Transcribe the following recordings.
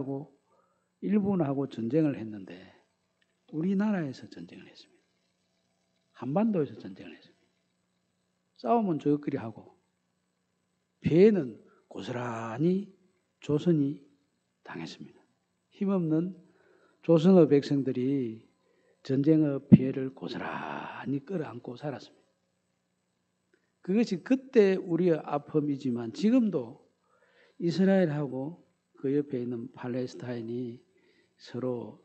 하고 일본하고 전쟁을 했는데 우리나라에서 전쟁을 했습니다. 한반도에서 전쟁을 했습니다. 싸움은 저것끼리 하고 피해는 고스란히 조선이 당했습니다. 힘없는 조선의 백성들이 전쟁의 피해를 고스란히 끌어안고 살았습니다. 그것이 그때 우리의 아픔이지만 지금도 이스라엘하고 그 옆에 있는 팔레스타인이 서로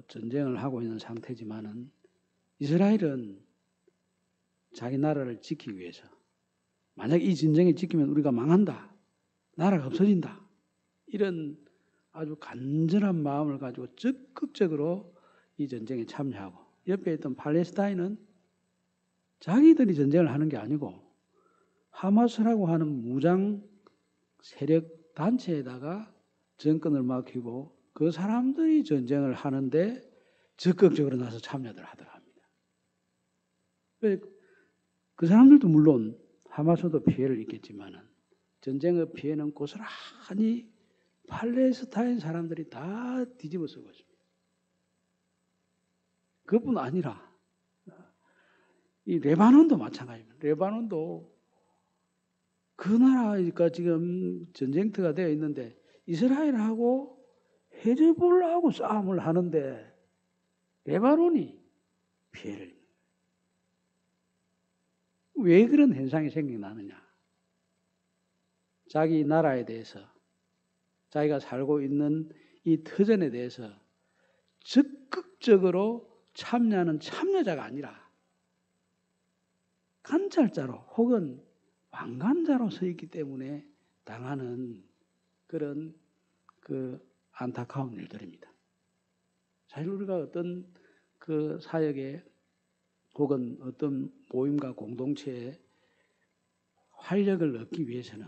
전쟁을 하고 있는 상태지만은 이스라엘은 자기 나라를 지키기 위해서 만약 이 전쟁을 지키면 우리가 망한다, 나라가 없어진다, 이런 아주 간절한 마음을 가지고 적극적으로 이 전쟁에 참여하고, 옆에 있던 팔레스타인은 자기들이 전쟁을 하는 게 아니고 하마스라고 하는 무장 세력 단체에다가 정권을 맡기고 그 사람들이 전쟁을 하는데 적극적으로 나서 참여를 하더라 합니다. 그 사람들도 물론 하마스도 피해를 입겠지만은 전쟁의 피해는 고스란히 팔레스타인 사람들이 다 뒤집어 쓰고 있습니다. 그뿐 아니라 이 레바논도 마찬가지입니다. 레바논도 그 나라가 지금 전쟁터가 되어 있는데 이스라엘하고 헤즈볼라하고 싸움을 하는데 레바논이 피해를 입는 거예요. 왜 그런 현상이 생겨나느냐? 자기 나라에 대해서, 자기가 살고 있는 이 터전에 대해서 적극적으로 참여하는 참여자가 아니라 관찰자로 혹은 방관자로 서 있기 때문에 당하는 그런 안타까운 일들입니다. 사실 우리가 어떤 그 사역에 혹은 어떤 모임과 공동체에 활력을 얻기 위해서는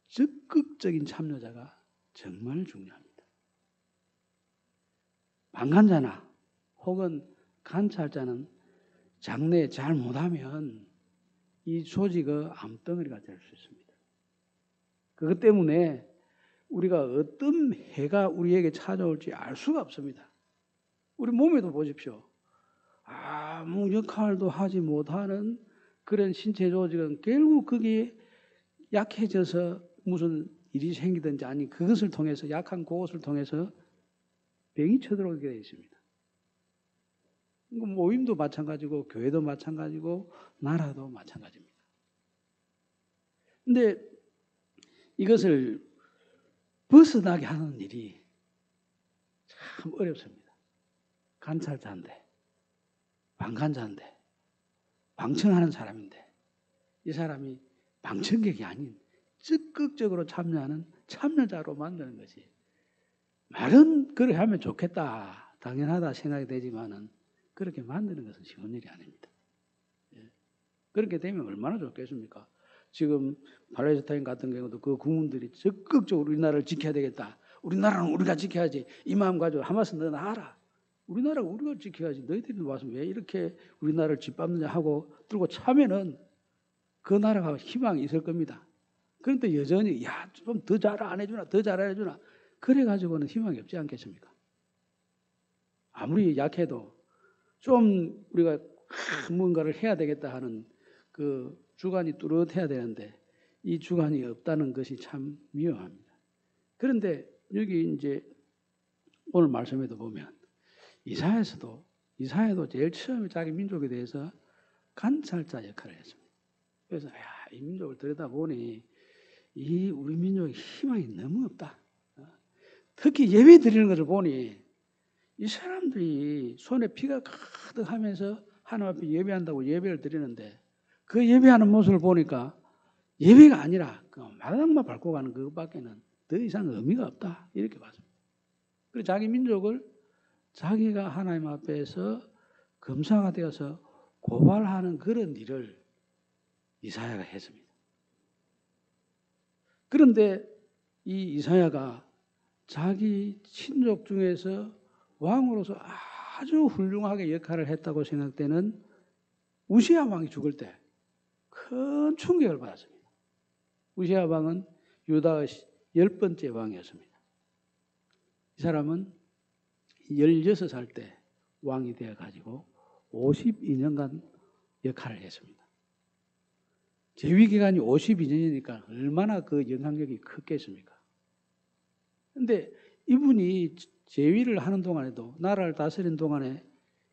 적극적인 참여자가 정말 중요합니다. 방관자나 혹은 관찰자는 장래에 잘 못하면 이 조직의 암덩어리가 될 수 있습니다. 그것 때문에 우리가 어떤 해가 우리에게 찾아올지 알 수가 없습니다. 우리 몸에도 보십시오. 아무 역할도 하지 못하는 그런 신체 조직은 결국 그게 약해져서 무슨 일이 생기든지 아니 그것을 통해서 약한 그것을 통해서 병이 쳐들어오게 되어 있습니다. 모임도 마찬가지고 교회도 마찬가지고 나라도 마찬가지입니다. 근데 이것을 벗어나게 하는 일이 참 어렵습니다. 관찰자인데, 방관자인데, 방청하는 사람인데 이 사람이 방청객이 아닌 적극적으로 참여하는 참여자로 만드는 것이, 말은 그렇게 하면 좋겠다, 당연하다 생각이 되지만은 그렇게 만드는 것은 쉬운 일이 아닙니다. 그렇게 되면 얼마나 좋겠습니까? 지금 팔레스타인 같은 경우도 그 국민들이 적극적으로 우리나라를 지켜야 되겠다, 우리나라는 우리가 지켜야지, 이 마음 가지고 하마스 너 나가라, 우리나라가 우리가 지켜야지, 너희들이 와서 왜 이렇게 우리나라를 짓밟느냐 하고 들고 차면은 그 나라가 희망이 있을 겁니다. 그런데 여전히 좀 더 잘 안 해주나, 더 잘 안 해주나, 그래가지고는 희망이 없지 않겠습니까? 아무리 약해도 좀 우리가 뭔가를 해야 되겠다 하는 그 주관이 뚜렷해야 되는데 이 주관이 없다는 것이 참 위험합니다. 그런데 여기 이제 오늘 말씀에도 보면 이사야도 제일 처음에 자기 민족에 대해서 관찰자 역할을 했습니다. 그래서 이 민족을 들여다보니 이 우리 민족의 희망이 너무 없다. 특히 예배 드리는 것을 보니 이 사람들이 손에 피가 가득하면서 하나님 앞에 예배한다고 예배를 드리는데 그 예배하는 모습을 보니까 예배가 아니라 그 마당만 밟고 가는 그것밖에는 더 이상 의미가 없다, 이렇게 봤습니다. 그리고 자기 민족을 자기가 하나님 앞에서 검사가 되어서 고발하는 그런 일을 이사야가 했습니다. 그런데 이 이사야가 자기 친족 중에서 왕으로서 아주 훌륭하게 역할을 했다고 생각되는 우시야 왕이 죽을 때 큰 충격을 받았습니다. 우시야 왕은 유다의 10번째 왕이었습니다. 사람은 16살 때 왕이 되어가지고 52년간 역할을 했습니다. 재위기간이 52년이니까 얼마나 그 영향력이 컸겠습니까? 그런데 이분이 재위를 하는 동안에도, 나라를 다스리는 동안에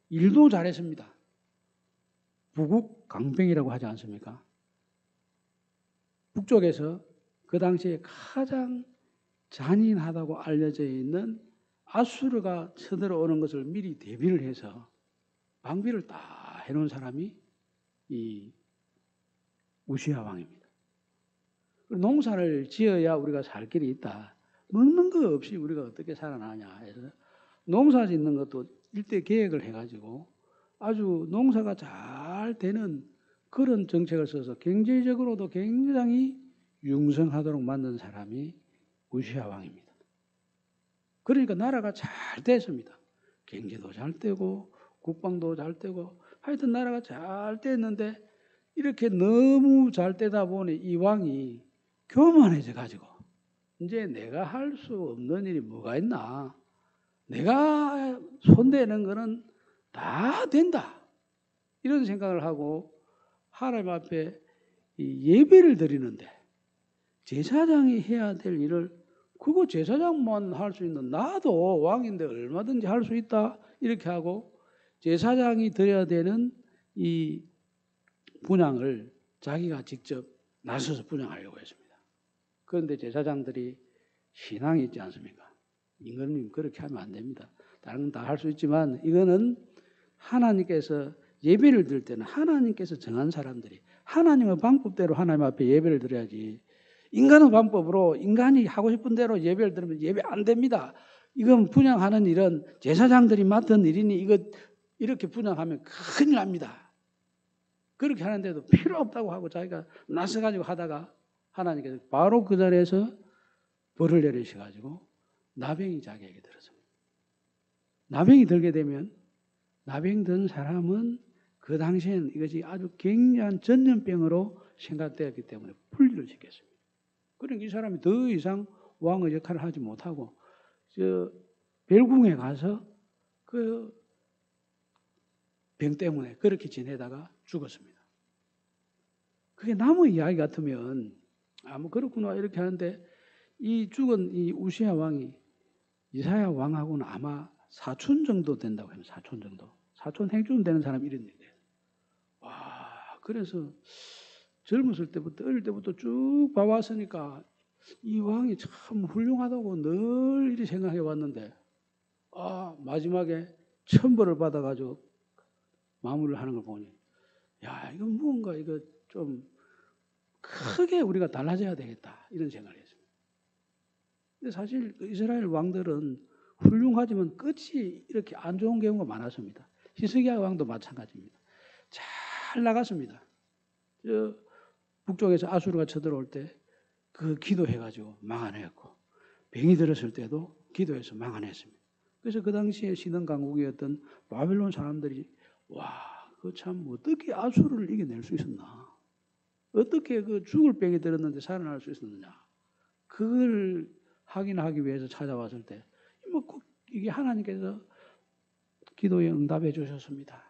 일도 잘했습니다. 부국강병이라고 하지 않습니까? 북쪽에서 그 당시에 가장 잔인하다고 알려져 있는 아수르가 쳐들어오는 것을 미리 대비를 해서 방비를 다 해놓은 사람이 이 우시야 왕입니다. 농사를 지어야 우리가 살 길이 있다. 먹는 거 없이 우리가 어떻게 살아나냐 해서 농사 짓는 것도 일대 계획을 해가지고 아주 농사가 잘 되는 그런 정책을 써서 경제적으로도 굉장히 융성하도록 만든 사람이 우시야 왕입니다. 그러니까 나라가 잘 됐습니다. 경제도 잘 되고 국방도 잘 되고 하여튼 나라가 잘 됐는데 이렇게 너무 잘 되다 보니 이 왕이 교만해져 가지고 이제 내가 할 수 없는 일이 뭐가 있나? 내가 손대는 거는 다 된다. 이런 생각을 하고 하나님 앞에 예배를 드리는데 제사장이 해야 될 일을 그거 제사장만 할 수 있는 나도 왕인데 얼마든지 할 수 있다. 이렇게 하고 제사장이 드려야 되는 이 분향을 자기가 직접 나서서 분향하려고 했습니다. 그런데 제사장들이 신앙이 있지 않습니까? 임금님 그렇게 하면 안 됩니다. 다른 건 다 할 수 있지만 이거는 하나님께서 예배를 드릴 때는 하나님께서 정한 사람들이 하나님의 방법대로 하나님 앞에 예배를 드려야지 인간의 방법으로 인간이 하고 싶은 대로 예배를 드리면 예배 안 됩니다. 이건 분향하는 일은 제사장들이 맡은 일이니 이거 이렇게 분향하면 큰일 납니다. 그렇게 하는데도 필요 없다고 하고 자기가 나서가지고 하다가 하나님께서 바로 그 자리에서 벌을 내리셔가지고 나병이 자기에게 들었습니다. 나병이 들게 되면 나병 든 사람은 그 당시에는 이것이 아주 굉장한 전염병으로 생각되었기 때문에 분리를 시켰습니다. 그러니까 이 사람이 더 이상 왕의 역할을 하지 못하고 저 벨궁에 가서 그 병 때문에 그렇게 지내다가 죽었습니다. 그게 남의 이야기 같으면 뭐 그렇구나 이렇게 하는데 이 죽은 이 우시야 왕이 이사야 왕하고는 아마 사촌 정도 된다고 해요. 사촌 정도. 사촌 행주는 되는 사람이 이랬는데. 와, 그래서 젊었을 때부터 어릴 때부터 쭉 봐왔으니까 이 왕이 참 훌륭하다고 늘 이리 생각해 왔는데 마지막에 천벌을 받아가지고 마무리를 하는 걸 보니 야 이건 무언가 이거 좀 크게 우리가 달라져야 되겠다 이런 생각을 했습니다. 근데 사실 이스라엘 왕들은 훌륭하지만 끝이 이렇게 안 좋은 경우가 많았습니다. 히스기야 왕도 마찬가지입니다. 잘 나갔습니다. 저 북쪽에서 아수르가 쳐들어올 때 그 기도해가지고 망한했고 병이 들었을 때도 기도해서 망한했습니다. 그래서 그 당시에 신흥 강국이었던 바빌론 사람들이 그 참 어떻게 아수르를 이겨낼 수 있었나? 어떻게 그 죽을 병이 들었는데 살아날 수 있었느냐? 그걸 확인하기 위해서 찾아왔을 때 꼭 이게 하나님께서 기도에 응답해 주셨습니다.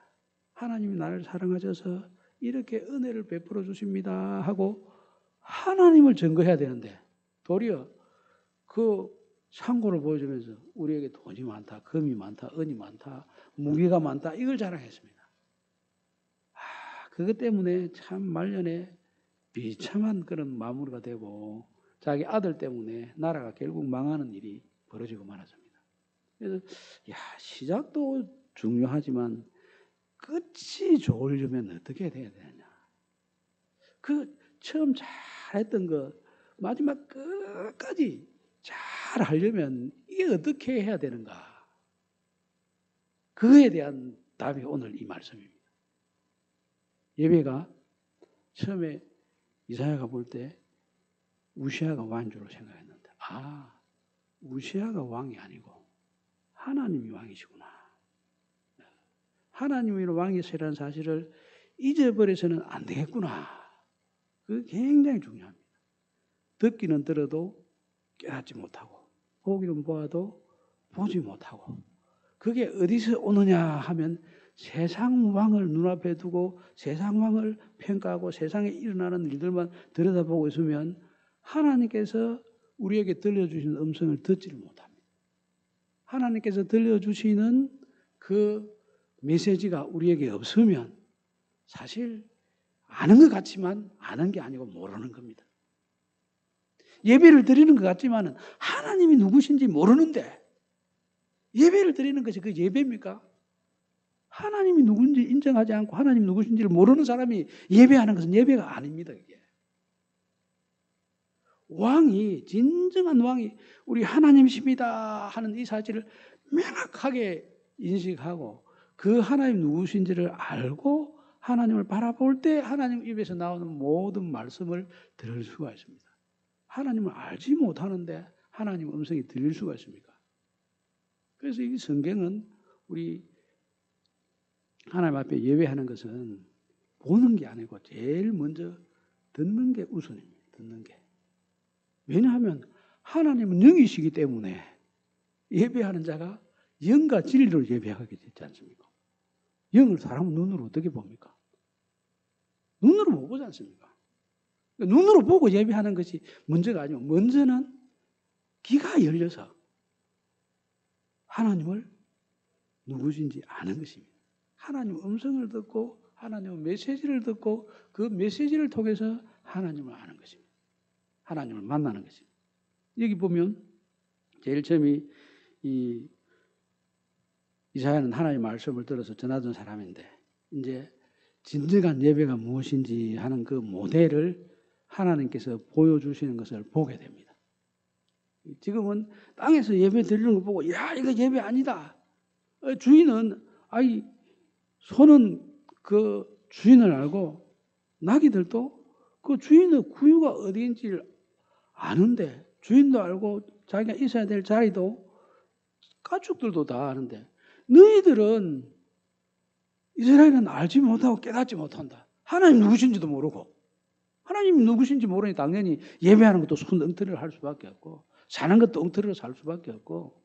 하나님이 나를 사랑하셔서 이렇게 은혜를 베풀어 주십니다 하고 하나님을 증거해야 되는데 도리어 그 상고를 보여주면서 우리에게 돈이 많다, 금이 많다, 은이 많다, 무기가 많다 이걸 자랑했습니다. 그것 때문에 참 말년에 비참한 그런 마무리가 되고 자기 아들 때문에 나라가 결국 망하는 일이 벌어지고 말았습니다. 그래서 시작도 중요하지만 끝이 좋으려면 어떻게 돼야 되느냐. 그 처음 잘했던 거 마지막 끝까지 잘 하려면 이게 어떻게 해야 되는가. 그거에 대한 답이 오늘 이 말씀입니다. 예배가 처음에 이사야가 볼 때 우시야가 왕인 줄로 생각했는데 우시야가 왕이 아니고 하나님이 왕이시구나. 하나님이 왕이시라는 사실을 잊어버려서는 안 되겠구나. 그게 굉장히 중요합니다. 듣기는 들어도 깨닫지 못하고 보기는 보아도 보지 못하고 그게 어디서 오느냐 하면 세상 왕을 눈앞에 두고 세상 왕을 평가하고 세상에 일어나는 일들만 들여다보고 있으면 하나님께서 우리에게 들려주시는 음성을 듣지를 못합니다. 하나님께서 들려주시는 그 메시지가 우리에게 없으면 사실 아는 것 같지만 아는 게 아니고 모르는 겁니다. 예배를 드리는 것 같지만 하나님이 누구신지 모르는데 예배를 드리는 것이 그 예배입니까? 하나님이 누군지 인정하지 않고 하나님 누구신지를 모르는 사람이 예배하는 것은 예배가 아닙니다. 이게. 왕이 진정한 왕이 우리 하나님이십니다 하는 이 사실을 명확하게 인식하고 그 하나님 누구신지를 알고 하나님을 바라볼 때 하나님 입에서 나오는 모든 말씀을 들을 수가 있습니다. 하나님을 알지 못하는데 하나님 음성이 들릴 수가 있습니까? 그래서 이 성경은 우리 하나님 앞에 예배하는 것은 보는 게 아니고 제일 먼저 듣는 게 우선입니다. 듣는 게. 왜냐하면 하나님은 영이시기 때문에 예배하는 자가 영과 진리로 예배하게 되지 않습니까? 영을 사람은 눈으로 어떻게 봅니까? 눈으로 못 보지 않습니까? 눈으로 보고 예배하는 것이 먼저가 아니고 먼저는 귀가 열려서 하나님을 누구신지 아는 것입니다. 하나님 음성을 듣고 하나님 메시지를 듣고 그 메시지를 통해서 하나님을 아는 것입니다. 하나님을 만나는 것입니다. 여기 보면 제일 처음에 이사야는 하나님의 말씀을 들어서 전하던 사람인데 이제 진정한 예배가 무엇인지 하는 그 모델을 하나님께서 보여주시는 것을 보게 됩니다. 지금은 땅에서 예배 드리는 거 보고 야 이거 예배 아니다. 주인은 소는 그 주인을 알고 나귀들도 그 주인의 구유가 어디인지를 아는데 주인도 알고 자기가 있어야 될 자리도 가축들도 다 아는데 너희들은 이스라엘은 알지 못하고 깨닫지 못한다. 하나님 누구신지도 모르고 하나님 누구신지 모르니 당연히 예배하는 것도 손 엉터리를 할 수밖에 없고 사는 것도 엉터리로 살 수밖에 없고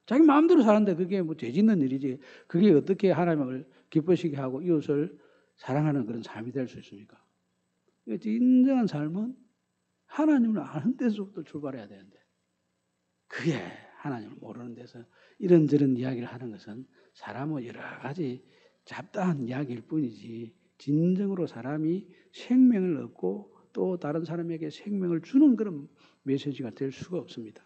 자기 마음대로 사는데 그게 뭐 죄 짓는 일이지 그게 어떻게 하나님을 기쁘시게 하고 이웃을 사랑하는 그런 삶이 될 수 있습니까? 진정한 삶은 하나님을 아는 데서부터 출발해야 되는데 그게 하나님을 모르는 데서 이런저런 이야기를 하는 것은 사람의 여러 가지 잡다한 이야기일 뿐이지 진정으로 사람이 생명을 얻고 또 다른 사람에게 생명을 주는 그런 메시지가 될 수가 없습니다.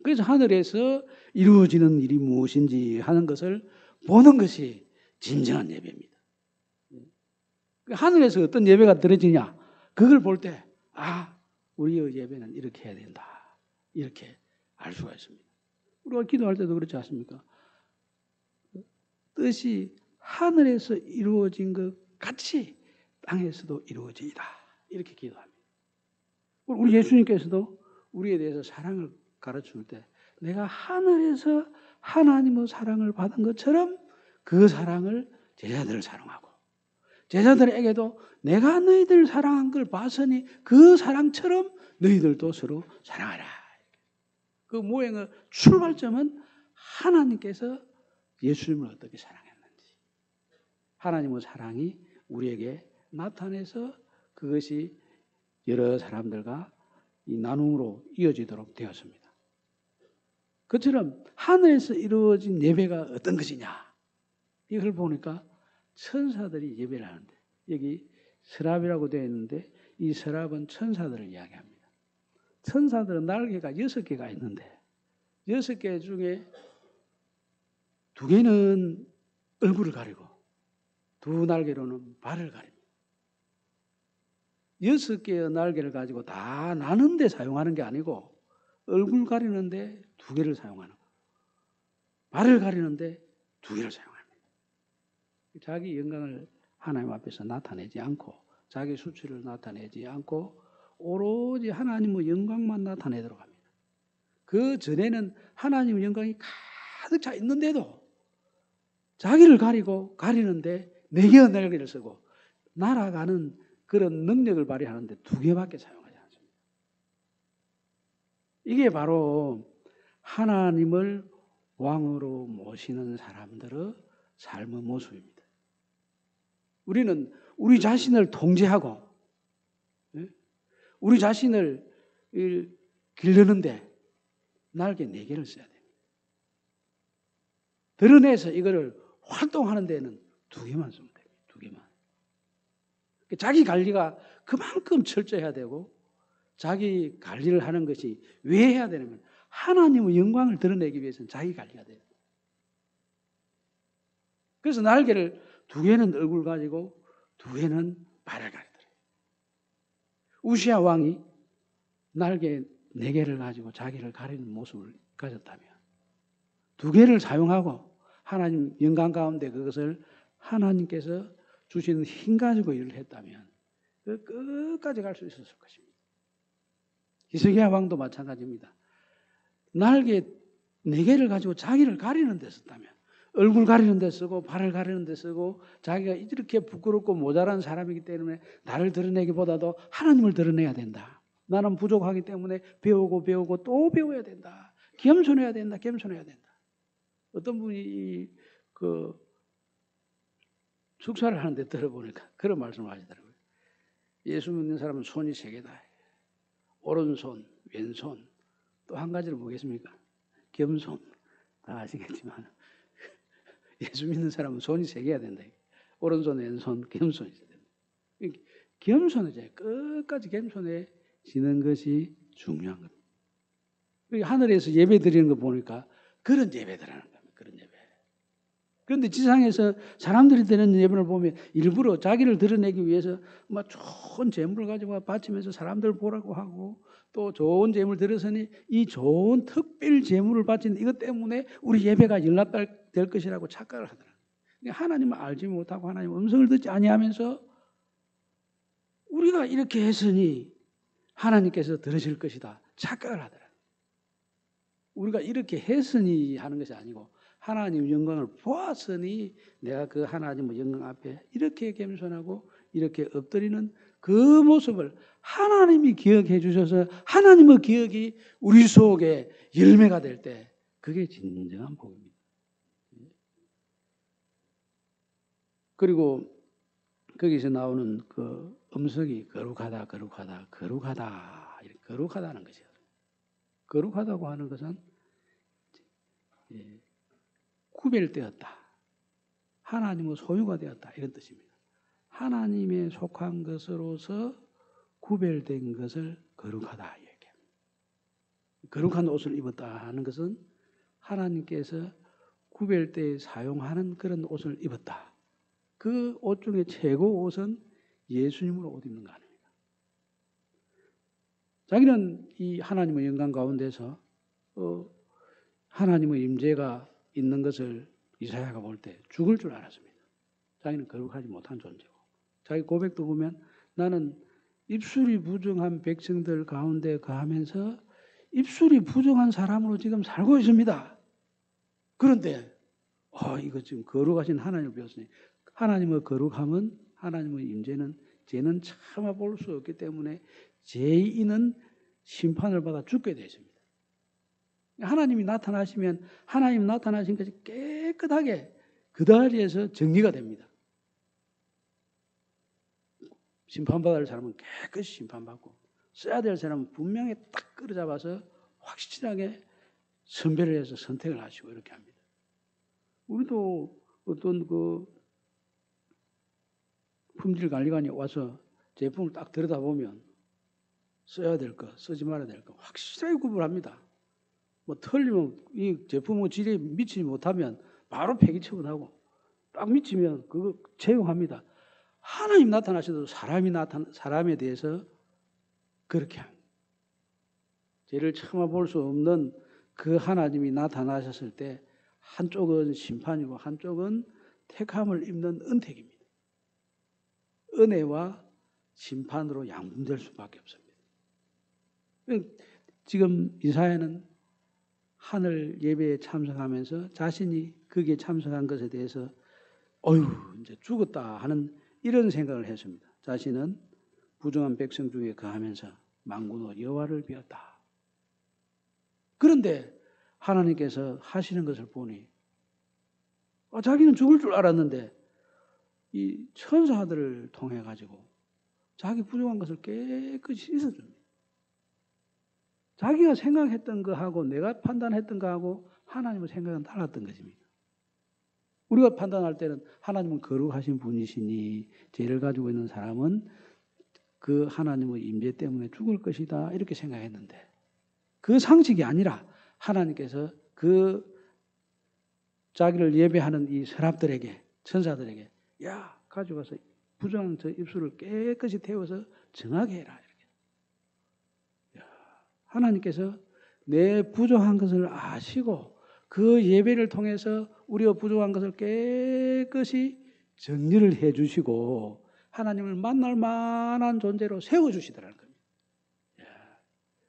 그래서 하늘에서 이루어지는 일이 무엇인지 하는 것을 보는 것이 진정한 예배입니다. 하늘에서 어떤 예배가 드려지냐 그걸 볼 때 우리의 예배는 이렇게 해야 된다. 이렇게 알 수가 있습니다. 우리가 기도할 때도 그렇지 않습니까? 뜻이 하늘에서 이루어진 것 같이 땅에서도 이루어지이다. 이렇게 기도합니다. 우리 예수님께서도 우리에 대해서 사랑을 가르칠 때 내가 하늘에서 하나님의 사랑을 받은 것처럼 그 사랑을 제자들을 사랑하고 제자들에게도 내가 너희들 사랑한 걸 봤으니 그 사랑처럼 너희들도 서로 사랑하라. 그 모행의 출발점은 하나님께서 예수님을 어떻게 사랑했는지 하나님의 사랑이 우리에게 나타내서 그것이 여러 사람들과 이 나눔으로 이어지도록 되었습니다. 그처럼 하늘에서 이루어진 예배가 어떤 것이냐 이걸 보니까 천사들이 예배를 하는데 여기 서랍이라고 되어 있는데 이 서랍은 천사들을 이야기합니다. 천사들은 날개가 6개가 있는데 6개 중에 2개는 얼굴을 가리고 2 날개로는 발을 가립니다. 6개의 날개를 가지고 다 나는데 사용하는 게 아니고 얼굴 가리는데 2개를 사용하는 거예요. 발을 가리는데 2개를 사용합니다. 자기 영광을 하나님 앞에서 나타내지 않고 자기 수치를 나타내지 않고 오로지 하나님의 영광만 나타내도록 합니다. 그 전에는 하나님의 영광이 가득 차 있는데도 자기를 가리는데 4개의 날개를 쓰고 날아가는 그런 능력을 발휘하는데 2개밖에 사용하지 않습니다. 이게 바로 하나님을 왕으로 모시는 사람들의 삶의 모습입니다. 우리는 우리 자신을 통제하고 우리 자신을 기르는데 날개 4개를 써야 됩니다. 드러내서 이거를 활동하는 데는 2개만 쓰면 됩니다. 2개만. 자기 관리가 그만큼 철저해야 되고 자기 관리를 하는 것이 왜 해야 되냐면 하나님의 영광을 드러내기 위해서는 자기 관리가 돼요. 그래서 날개를 2개는 얼굴 가지고 2개는 발을 가리더래요. 우시야 왕이 날개 4개를 가지고 자기를 가리는 모습을 가졌다면 2개를 사용하고 하나님 영광 가운데 그것을 하나님께서 주시는 힘 가지고 일을 했다면 그 끝까지 갈 수 있었을 것입니다. 히스기야 왕도 마찬가지입니다. 날개 4개를 가지고 자기를 가리는 데 썼다면 얼굴 가리는 데 쓰고 발을 가리는 데 쓰고 자기가 이렇게 부끄럽고 모자란 사람이기 때문에 나를 드러내기보다도 하나님을 드러내야 된다. 나는 부족하기 때문에 배우고 또 배워야 된다. 겸손해야 된다. 어떤 분이 축사를 하는데 들어보니까 그런 말씀을 하시더라고요. 예수 믿는 사람은 손이 3개다. 오른손, 왼손. 또 한 가지를 뭐겠습니까? 겸손. 다 아시겠지만 예수 믿는 사람은 손이 3개야 된다. 오른손, 왼손, 겸손이 있어야 된다. 겸손해져야 끝까지 겸손해지는 것이 중요한 겁니다. 하늘에서 예배 드리는 거 보니까 그런 예배 드리는 겁니다. 그런 예배. 그런데 지상에서 사람들이 드리는 예배를 보면 일부러 자기를 드러내기 위해서 막 좋은 재물을 가지고 바치면서 사람들 보라고 하고 또 좋은 재물 들었으니 이 좋은 특별 재물을 바친 이것 때문에 우리 예배가 연락될 것이라고 착각을 하더라고요. 하나님을 알지 못하고 하나님 음성을 듣지 아니하면서 우리가 이렇게 했으니 하나님께서 들으실 것이다 착각을 하더라고요. 우리가 이렇게 했으니 하는 것이 아니고 하나님의 영광을 보았으니 내가 그 하나님의 영광 앞에 이렇게 겸손하고 이렇게 엎드리는 그 모습을 하나님이 기억해 주셔서 하나님의 기억이 우리 속에 열매가 될 때 그게 진정한 복입니다. 그리고 거기서 나오는 그 음성이 거룩하다는 것이에요. 거룩하다고 하는 것은 구별되었다. 하나님의 소유가 되었다. 이런 뜻입니다. 하나님에 속한 것으로서 구별된 것을 거룩하다. 얘기합니다. 거룩한 옷을 입었다 하는 것은 하나님께서 구별 때 사용하는 그런 옷을 입었다. 그 옷 중에 최고 옷은 예수님으로 옷 입는 거 아닙니까? 자기는 이 하나님의 영광 가운데서 하나님의 임재가 있는 것을 이사야가 볼 때 죽을 줄 알았습니다. 자기는 거룩하지 못한 존재고 자기 고백도 보면 나는 입술이 부정한 백성들 가운데 거하면서 입술이 부정한 사람으로 지금 살고 있습니다. 그런데 이거 지금 거룩하신 하나님을 배웠으니 하나님의 거룩함은 하나님의 임재는 죄는 참아볼 수 없기 때문에 죄인은 심판을 받아 죽게 되어 있습니다. 하나님이 나타나시면 하나님 나타나신 것이 깨끗하게 그 자리에서 정리가 됩니다. 심판받을 사람은 깨끗이 심판받고 써야 될 사람은 분명히 딱 끌어잡아서 확실하게 선별을 해서 선택을 하시고 이렇게 합니다. 우리도 어떤 품질 관리관이 와서 제품을 딱 들여다보면 써야 될 거, 쓰지 말아야 될 거 확실하게 구분합니다. 뭐 틀리면 이 제품의 질에 미치지 못하면 바로 폐기 처분하고 딱 미치면 그거 채용합니다. 하나님 나타나셔도 사람에 대해서 그렇게 합니다. 죄를 참아볼 수 없는 그 하나님이 나타나셨을 때 한쪽은 심판이고 한쪽은 택함을 입는 은택입니다. 은혜와 심판으로 양분될 수밖에 없습니다. 지금 이사야는 하늘 예배에 참석하면서 자신이 거기에 참석한 것에 대해서 이제 죽었다 하는 이런 생각을 했습니다. 자신은 부정한 백성 중에 거하면서 만군의 여호와를 비었다. 그런데 하나님께서 하시는 것을 보니 자기는 죽을 줄 알았는데 이 천사들을 통해 가지고 자기 부족한 것을 깨끗이 씻어줍니다. 자기가 생각했던 거하고 내가 판단했던 거하고 하나님의 생각은 달랐던 것입니다. 우리가 판단할 때는 하나님은 거룩하신 분이시니 죄를 가지고 있는 사람은 그 하나님의 임재 때문에 죽을 것이다 이렇게 생각했는데 그 상식이 아니라 하나님께서 그 자기를 예배하는 이 서랍들에게 천사들에게 야 가져가서 부정한 저 입술을 깨끗이 태워서 정하게 해라 이렇게. 하나님께서 내 부족한 것을 아시고 그 예배를 통해서 우리가 부족한 것을 깨끗이 정리를 해 주시고 하나님을 만날 만한 존재로 세워주시더라는 겁니다.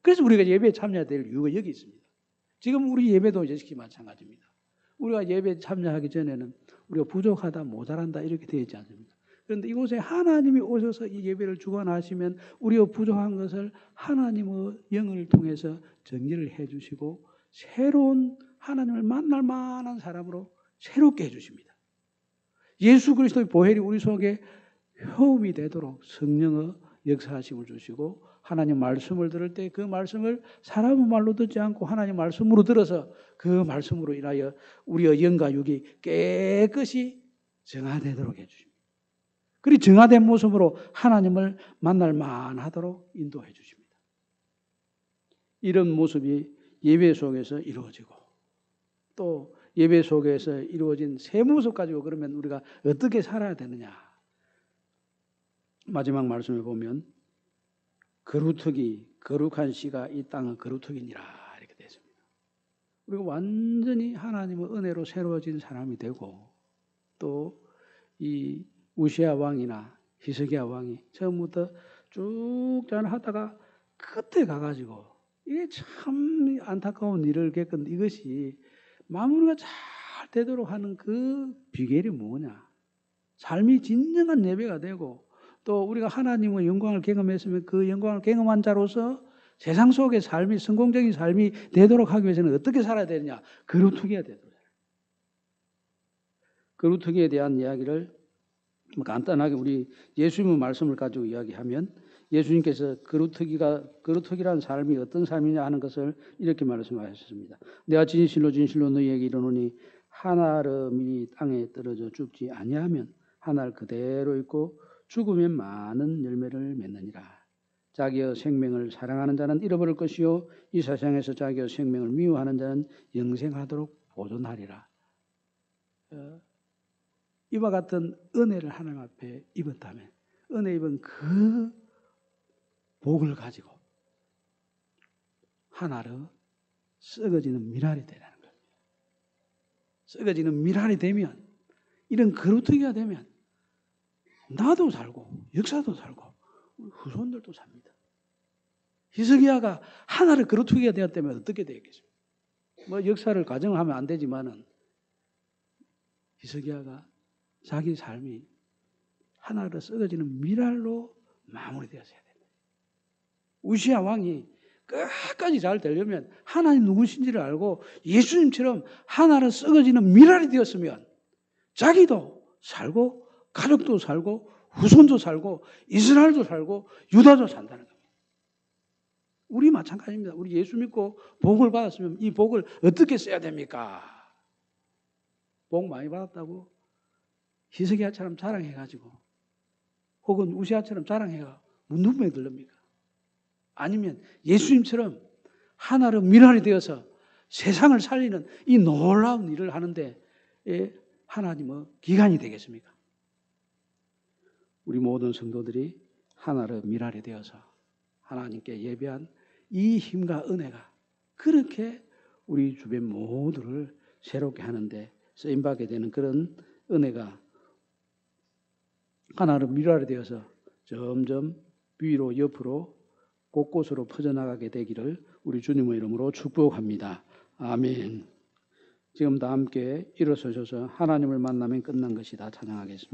그래서 우리가 예배에 참여해야 될 이유가 여기 있습니다. 지금 우리 예배도 역시 마찬가지입니다. 우리가 예배에 참여하기 전에는 우리가 부족하다, 모자란다 이렇게 되어 있지 않습니까? 그런데 이곳에 하나님이 오셔서 이 예배를 주관하시면 우리가 부족한 것을 하나님의 영을 통해서 정리를 해 주시고 새로운 하나님을 만날 만한 사람으로 새롭게 해 주십니다. 예수 그리스도의 보혈이 우리 속에 효험이 되도록 성령의 역사하심을 주시고 하나님 말씀을 들을 때 그 말씀을 사람의 말로 듣지 않고 하나님 말씀으로 들어서 그 말씀으로 인하여 우리의 영과 육이 깨끗이 정화되도록 해주십니다. 그리고 정화된 모습으로 하나님을 만날 만하도록 인도해 주십니다. 이런 모습이 예배 속에서 이루어지고 또 예배 속에서 이루어진 새 모습 가지고 그러면 우리가 어떻게 살아야 되느냐. 마지막 말씀에 보면 거루터기 거룩한 씨가 이 땅의 거루터기니라 이렇게 되어 있습니다. 우리가 완전히 하나님의 은혜로 새로워진 사람이 되고 또 이 우시아 왕이나 히스기야 왕이 처음부터 쭉 하다가 끝에 가가지고 이게 참 안타까운 일을 겪은 이것이 마무리가 잘 되도록 하는 그 비결이 뭐냐. 삶이 진정한 예배가 되고 또 우리가 하나님의 영광을 경험했으면 그 영광을 경험한 자로서 세상 속의 삶이 성공적인 삶이 되도록 하기 위해서는 어떻게 살아야 되느냐. 거루터기가 되도록. 거루터기에 대한 이야기를 간단하게 우리 예수님의 말씀을 가지고 이야기하면 예수님께서 거루터기라는 삶이 어떤 삶이냐 하는 것을 이렇게 말씀하셨습니다. 내가 진실로 진실로 너희에게 이르노니 한 알음이 땅에 떨어져 죽지 아니하면 한 알 그대로 있고 죽으면 많은 열매를 맺느니라. 자기의 생명을 사랑하는 자는 잃어버릴 것이요 이 세상에서 자기의 생명을 미워하는 자는 영생하도록 보존하리라. 이와 같은 은혜를 하나님 앞에 입었다면 은혜 입은 그 복을 가지고 하나로 썩어지는 밀알이 되라는 겁니다. 썩어지는 밀알이 되면 이런 거루터기가 되면 나도 살고 역사도 살고 후손들도 삽니다. 히스기야가 하나를 거루터기가 되었다면 어떻게 되겠습니까? 뭐 역사를 가정하면 안 되지만은 히스기야가 자기 삶이 하나로 썩어지는 밀알로 마무리되었어야 됩니다. 우시야 왕이 끝까지 잘 되려면 하나님 누구신지를 알고 예수님처럼 하나로 썩어지는 밀알이 되었으면 자기도 살고 가족도 살고 후손도 살고 이스라엘도 살고 유다도 산다는 겁니다. 우리 마찬가지입니다. 우리 예수 믿고 복을 받았으면 이 복을 어떻게 써야 됩니까? 복 많이 받았다고 히스기야처럼 자랑해가지고 혹은 우시야처럼 자랑해가 눈물이 들립니까? 아니면 예수님처럼 하나로 밀알이 되어서 세상을 살리는 이 놀라운 일을 하는데 하나님의 기관이 되겠습니까? 우리 모든 성도들이 하나로 밀알이 되어서 하나님께 예배한 이 힘과 은혜가 그렇게 우리 주변 모두를 새롭게 하는데 쓰임받게 되는 그런 은혜가 하나로 밀알이 되어서 점점 위로 옆으로 곳곳으로 퍼져나가게 되기를 우리 주님의 이름으로 축복합니다. 아멘. 지금 다 함께 일어서셔서 하나님을 만나면 끝난 것이다 찬양하겠습니다.